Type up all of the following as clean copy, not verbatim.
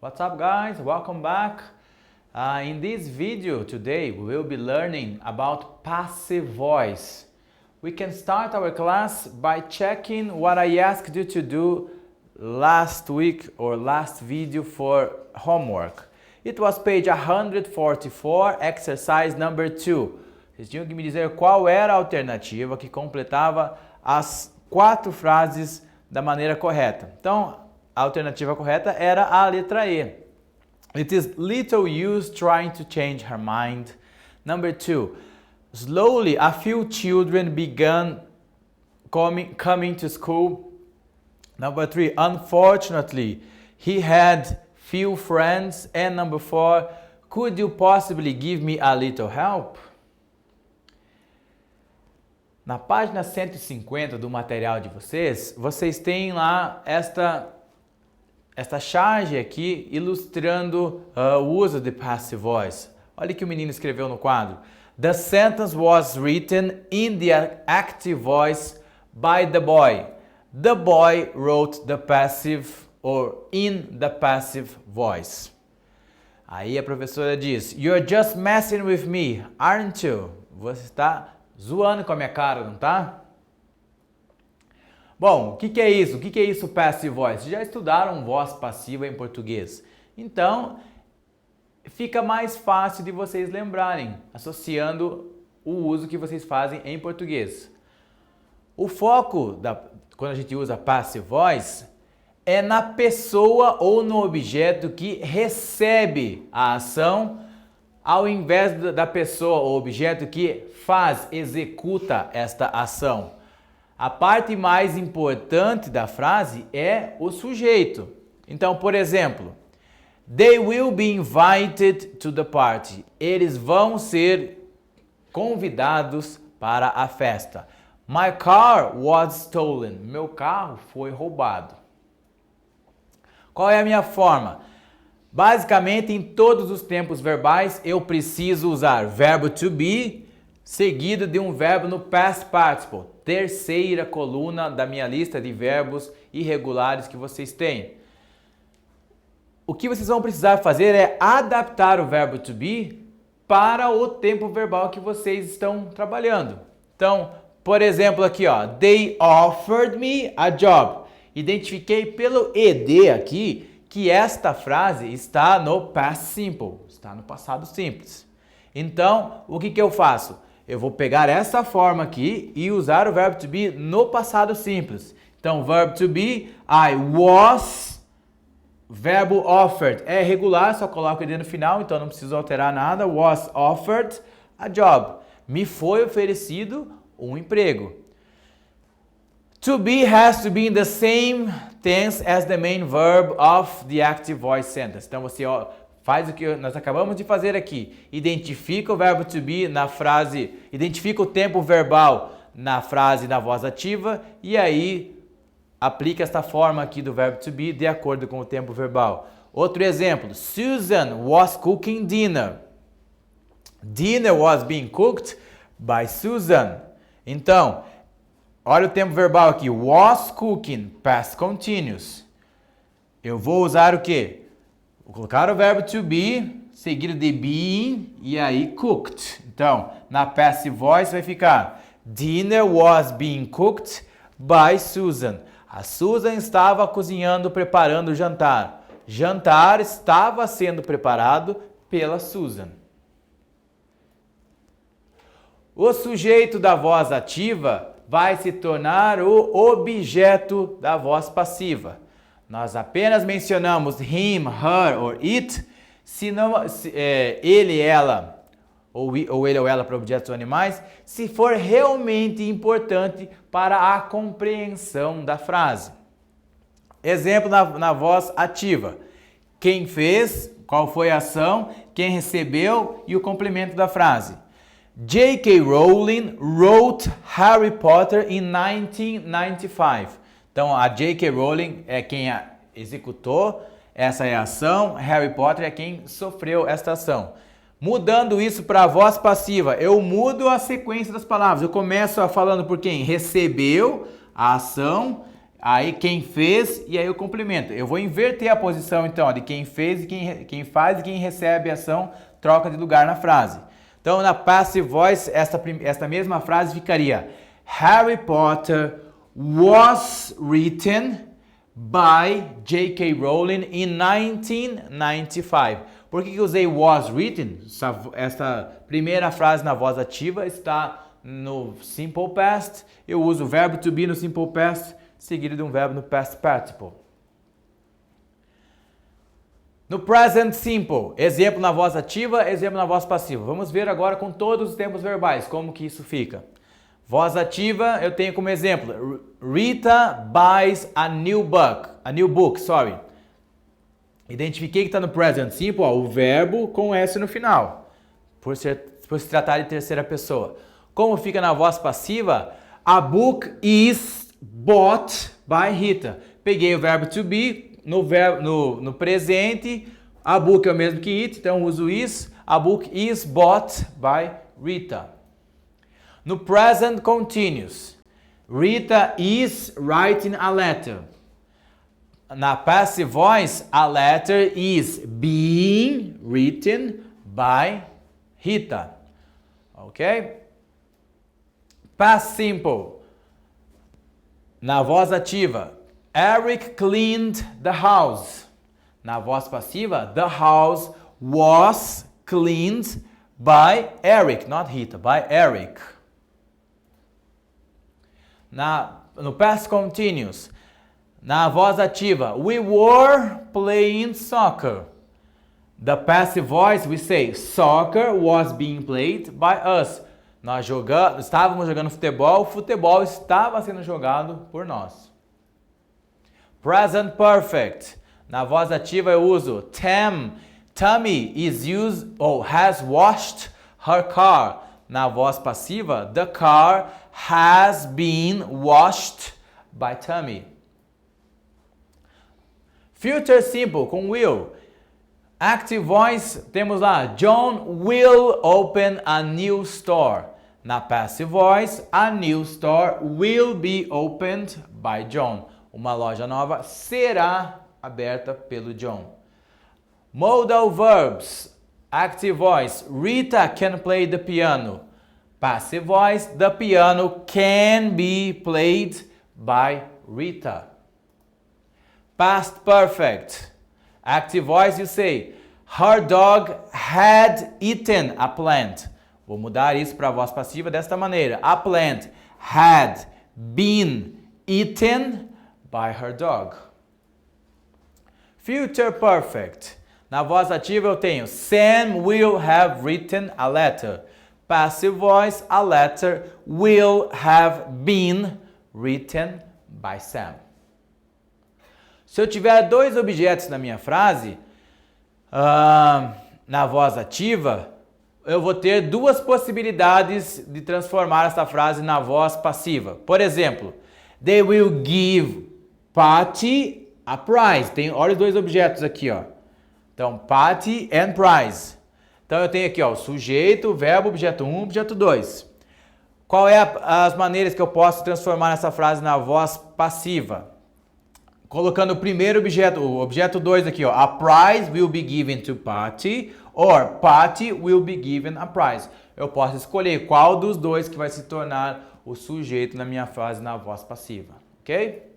What's up guys? Welcome back. In this video today we will be learning about passive voice. We can start our class by checking what I asked you to do last week or last video for homework. It was page 144, exercise number 2. Vocês tinham que me dizer qual era a alternativa que completava as 4 frases da maneira correta. Então, a alternativa correta era a letra E. It is little use trying to change her mind. Number 2. Slowly, a few children began coming to school. Number 3. Unfortunately, he had few friends. And number 4. Could you possibly give me a little help? Na página 150 do material de vocês, vocês têm lá esta charge aqui ilustrando o uso de passive voice. Olha o que o menino escreveu no quadro. The sentence was written in the active voice by the boy. The boy wrote the passive or in the passive voice. Aí a professora diz, You're just messing with me, aren't you? Você está zoando com a minha cara, não tá? Bom, o que é isso? O que é isso passive voice? Já estudaram voz passiva em português. Então, fica mais fácil de vocês lembrarem, associando o uso que vocês fazem em português. O foco, quando a gente usa passive voice, é na pessoa ou no objeto que recebe a ação, ao invés da pessoa ou objeto que executa esta ação. A parte mais importante da frase é o sujeito. Então, por exemplo, They will be invited to the party. Eles vão ser convidados para a festa. My car was stolen. Meu carro foi roubado. Qual é a minha forma? Basicamente, em todos os tempos verbais, eu preciso usar verbo to be seguido de um verbo no past participle. Terceira coluna da minha lista de verbos irregulares que vocês têm. O que vocês vão precisar fazer é adaptar o verbo to be para o tempo verbal que vocês estão trabalhando. Então, por exemplo aqui, ó, They offered me a job. Identifiquei pelo ed aqui que esta frase está no past simple, está no passado simples. Então, o que eu faço? Eu vou pegar essa forma aqui e usar o verbo to be no passado simples. Então, verbo to be, I was, verbo offered. É regular, só coloco ele no final, então não preciso alterar nada. Was offered a job. Me foi oferecido um emprego. To be has to be in the same tense as the main verb of the active voice sentence. Então, você faz o que nós acabamos de fazer aqui. Identifica o verbo to be na frase, identifica o tempo verbal na frase na voz ativa e aí aplica esta forma aqui do verbo to be de acordo com o tempo verbal. Outro exemplo, Susan was cooking dinner. Dinner was being cooked by Susan. Então, olha o tempo verbal aqui, was cooking, past continuous. Eu vou usar o quê? Vou colocar o verbo to be, seguido de being, e aí cooked. Então, na passive voice vai ficar Dinner was being cooked by Susan. A Susan estava cozinhando, preparando o jantar. Jantar estava sendo preparado pela Susan. O sujeito da voz ativa vai se tornar o objeto da voz passiva. Nós apenas mencionamos him, her or it, se ele, ela, ou ele ou ela para objetos ou animais, se for realmente importante para a compreensão da frase. Exemplo na voz ativa. Quem fez, qual foi a ação, quem recebeu e o complemento da frase. J.K. Rowling wrote Harry Potter in 1995. Então, a J.K. Rowling é quem executou essa ação, Harry Potter é quem sofreu esta ação. Mudando isso para a voz passiva, eu mudo a sequência das palavras. Eu começo falando por quem recebeu a ação, Aí quem fez e aí eu complemento. Eu vou inverter a posição então ó, de quem fez e quem faz e quem recebe a ação, troca de lugar na frase. Então na passive voice, esta mesma frase ficaria: Harry Potter was written by J.K. Rowling in 1995. Por que eu usei was written? Essa primeira frase na voz ativa está no simple past. Eu uso o verbo to be no simple past, seguido de um verbo no past participle. No present simple, exemplo na voz ativa, exemplo na voz passiva. Vamos ver agora com todos os tempos verbais como que isso fica. Voz ativa, eu tenho como exemplo: Rita buys a new book. Identifiquei que está no present simple, ó, o verbo com S no final, por se tratar de terceira pessoa. Como fica na voz passiva? A book is bought by Rita. Peguei o verbo to be no presente, a book é o mesmo que it, então uso is. A book is bought by Rita. No present continuous, Rita is writing a letter. Na passive voice, a letter is being written by Rita. Ok? Past simple. Na voz ativa, Eric cleaned the house. Na voz passiva, the house was cleaned by Eric, not Rita, by Eric. No past continuous, na voz ativa, we were playing soccer. The passive voice, we say, soccer was being played by us. Nós estávamos jogando futebol, o futebol estava sendo jogado por nós. Present perfect. Na voz ativa eu uso Tammy has washed her car. Na voz passiva, the car has been washed by Tammy. Future simple com will. Active voice, temos lá, John will open a new store. Na passive voice, a new store will be opened by John. Uma loja nova será aberta pelo John. Modal verbs. Active voice, Rita can play the piano. Passive voice, the piano can be played by Rita. Past perfect. Active voice, you say, her dog had eaten a plant. Vou mudar isso para a voz passiva desta maneira. A plant had been eaten by her dog. Future perfect. Na voz ativa eu tenho Sam will have written a letter. Passive voice, a letter will have been written by Sam. Se eu tiver dois objetos na minha frase, na voz ativa, eu vou ter duas possibilidades de transformar essa frase na voz passiva. Por exemplo, they will give Patty a prize. Olha os dois objetos aqui, ó. Então, Patty and prize. Então, eu tenho aqui, ó, o sujeito, verbo, objeto 1, objeto 2. Qual é as maneiras que eu posso transformar essa frase na voz passiva? Colocando o primeiro objeto, o objeto 2 aqui, ó. A prize will be given to Patty, or Patty will be given a prize. Eu posso escolher qual dos dois que vai se tornar o sujeito na minha frase na voz passiva, ok?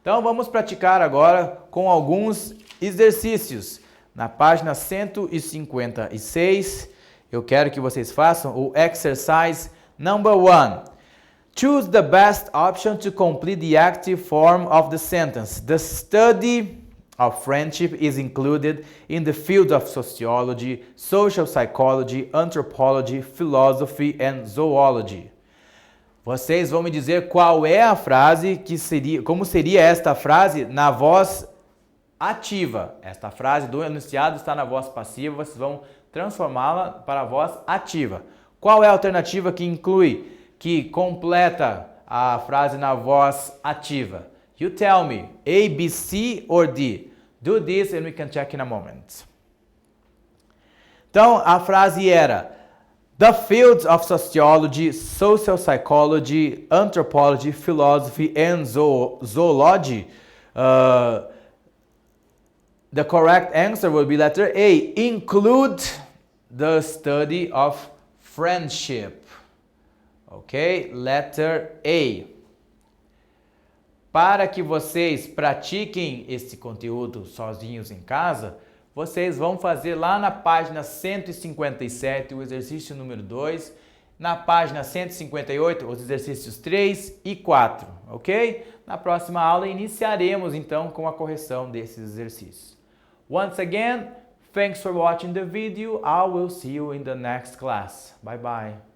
Então vamos praticar agora com alguns exercícios. Na página 156, eu quero que vocês façam o exercise number 1. Choose the best option to complete the active form of the sentence. The study of friendship is included in the field of sociology, social psychology, anthropology, philosophy and zoology. Vocês vão me dizer qual é a frase que seria, como seria esta frase na voz ativa. Esta frase do enunciado está na voz passiva, vocês vão transformá-la para a voz ativa. Qual é a alternativa que completa a frase na voz ativa? You tell me, A, B, C or D? Do this and we can check in a moment. Então, a frase era, The fields of sociology, social psychology, anthropology, philosophy, and zoology. The correct answer will be letter A. Include the study of friendship. Ok? Letter A. Para que vocês pratiquem esse conteúdo sozinhos em casa, vocês vão fazer lá na página 157 o exercício número 2, na página 158 os exercícios 3 e 4, ok? Na próxima aula iniciaremos então com a correção desses exercícios. Once again, thanks for watching the video. I will see you in the next class. Bye bye.